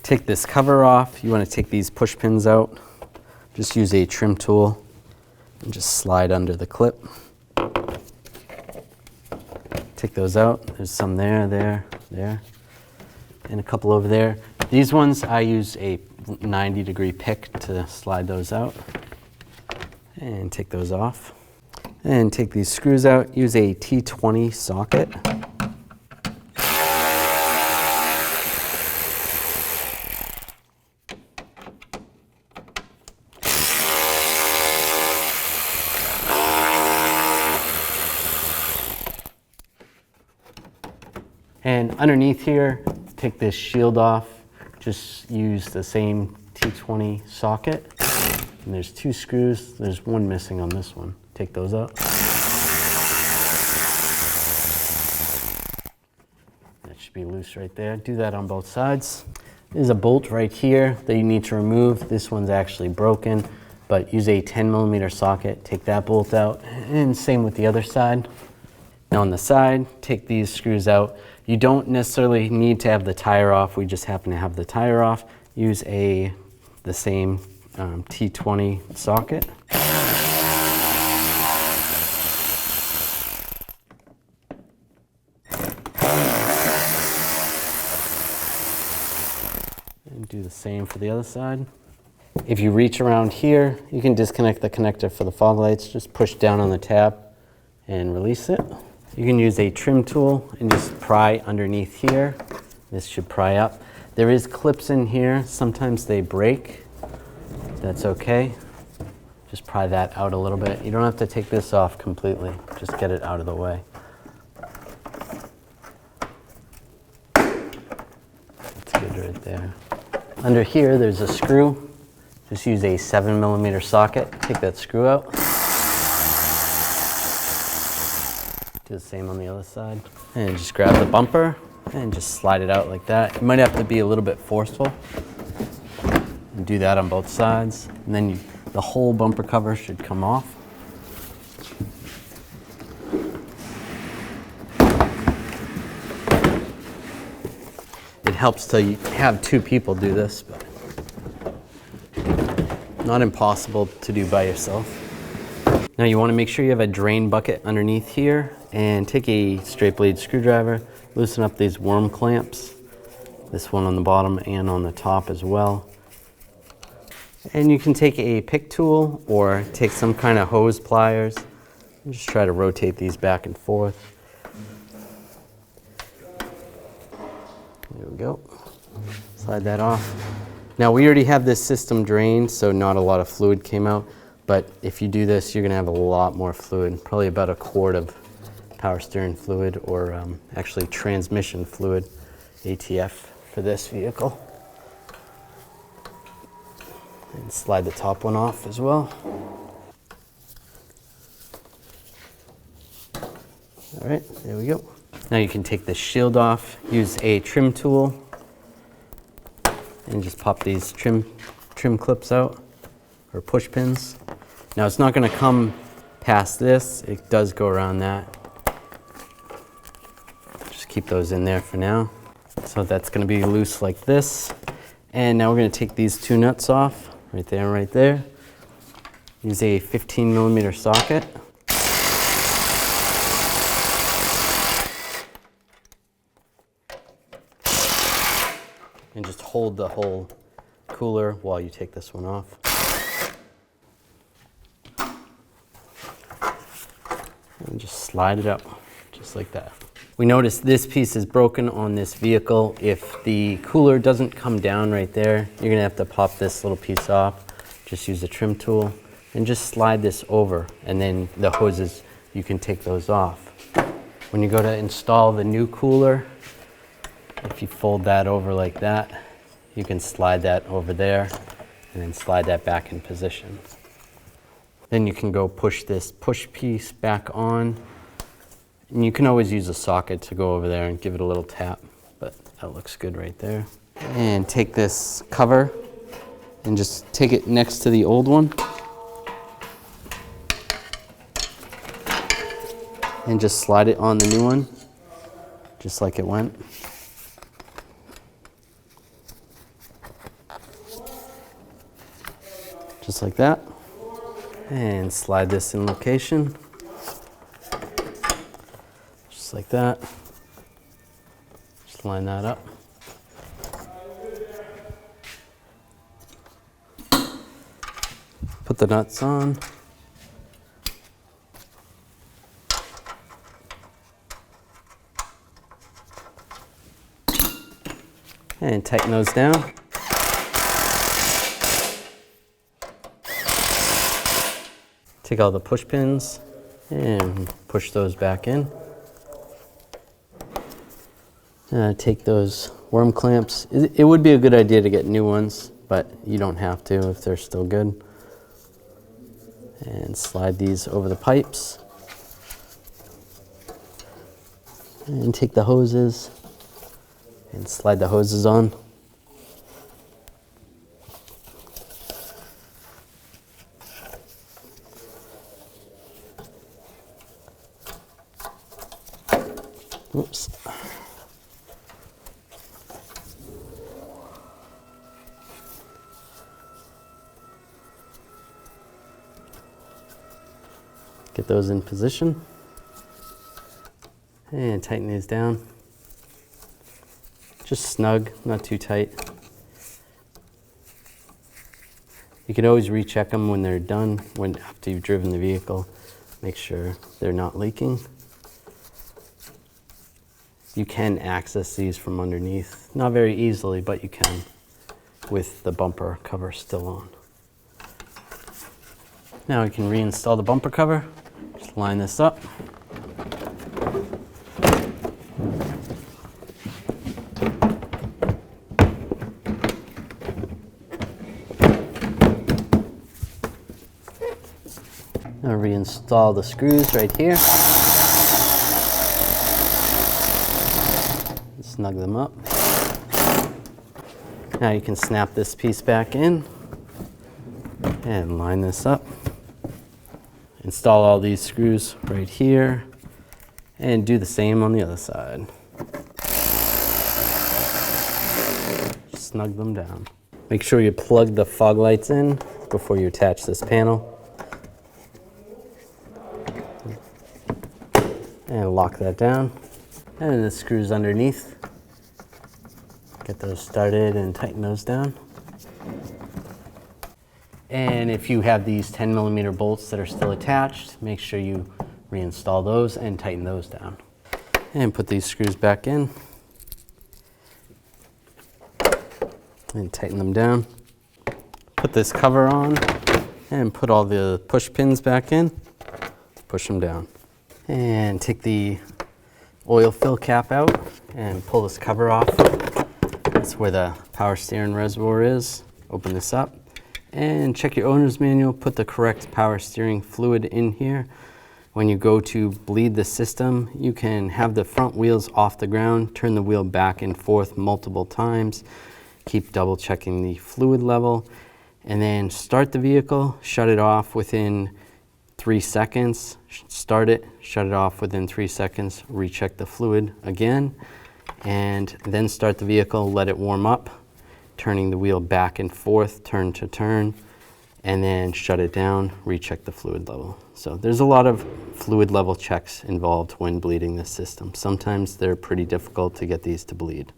Take this cover off. You want to take these push pins out. Just use a trim tool and just slide under the clip. Take those out. There's some there, there, and a couple over there. These ones, I use a 90-degree pick to slide those out. And take those off. And take these screws out. Use a T20 socket. And underneath here, take this shield off. Just use the same T20 socket. And there's 2 screws. There's one missing on this one. Take those out. That should be loose right there. Do that on both sides. There's a bolt right here that you need to remove. This one's actually broken, but use a 10mm socket. Take that bolt out, and same with the other side. Now on the side, take these screws out. You don't necessarily need to have the tire off. We just happen to have the tire off. Use the same T20 socket. And do the same for the other side. If you reach around here, you can disconnect the connector for the fog lights. Just push down on the tab and release it. You can use a trim tool and just pry underneath here. This should pry up. There is clips in here. Sometimes they break. That's okay. Just pry that out a little bit. You don't have to take this off completely. Just get it out of the way. That's good right there. Under here, there's a screw. Just use a 7mm socket. Take that screw out. Do the same on the other side. And just grab the bumper and just slide it out like that. You might have to be a little bit forceful. And do that on both sides. And then the whole bumper cover should come off. It helps to have 2 people do this, but not impossible to do by yourself. Now you want to make sure you have a drain bucket underneath here, and take a straight blade screwdriver, loosen up these worm clamps, this one on the bottom and on the top as well. And you can take a pick tool or take some kind of hose pliers and just try to rotate these back and forth. There we go. Slide that off. Now we already have this system drained, so not a lot of fluid came out. But if you do this, you're going to have a lot more fluid, probably about a quart of power steering fluid, or actually transmission fluid, ATF, for this vehicle. And slide the top one off as well. All right, there we go. Now you can take the shield off, use a trim tool, and just pop these trim clips out, or push pins. Now it's not going to come past this. It does go around that. Just keep those in there for now. So that's going to be loose like this. And now we're going to take these 2 nuts off, right there and right there. Use a 15mm socket. And just hold the whole cooler while you take this one off. And just slide it up, just like that. We notice this piece is broken on this vehicle. If the cooler doesn't come down right there, you're gonna have to pop this little piece off. Just use a trim tool and just slide this over, and then the hoses, you can take those off. When you go to install the new cooler, if you fold that over like that, you can slide that over there and then slide that back in position. Then you can go push this push piece back on. And you can always use a socket to go over there and give it a little tap, but that looks good right there. And take this cover and just take it next to the old one. And just slide it on the new one, just like it went. just like that. And slide this in location, just like that. Just line that up. Put the nuts on. And tighten those down. Take all the push pins and push those back in. Take those worm clamps. It would be a good idea to get new ones, but you don't have to if they're still good. And slide these over the pipes. And take the hoses and slide the hoses on. Oops. Get those in position. And tighten these down. Just snug, not too tight. You can always recheck them when they're done, after you've driven the vehicle. Make sure they're not leaking. You can access these from underneath. Not very easily, but you can with the bumper cover still on. Now we can reinstall the bumper cover. Just line this up. Now reinstall the screws right here. Snug them up. Now you can snap this piece back in and line this up. Install all these screws right here and do the same on the other side. Snug them down. Make sure you plug the fog lights in before you attach this panel. And lock that down. And the screws underneath. Get those started and tighten those down. And if you have these 10mm bolts that are still attached, make sure you reinstall those and tighten those down. And put these screws back in. And tighten them down. Put this cover on and put all the push pins back in. Push them down. And take the oil fill cap out and pull this cover off. That's where the power steering reservoir is. Open this up and check your owner's manual. Put the correct power steering fluid in here. When you go to bleed the system, you can have the front wheels off the ground, turn the wheel back and forth multiple times. Keep double checking the fluid level and then start the vehicle, shut it off within 3 seconds, start it, shut it off within 3 seconds, recheck the fluid again, and then start the vehicle, let it warm up, turning the wheel back and forth, turn to turn, and then shut it down, recheck the fluid level. So there's a lot of fluid level checks involved when bleeding this system. Sometimes they're pretty difficult to get these to bleed.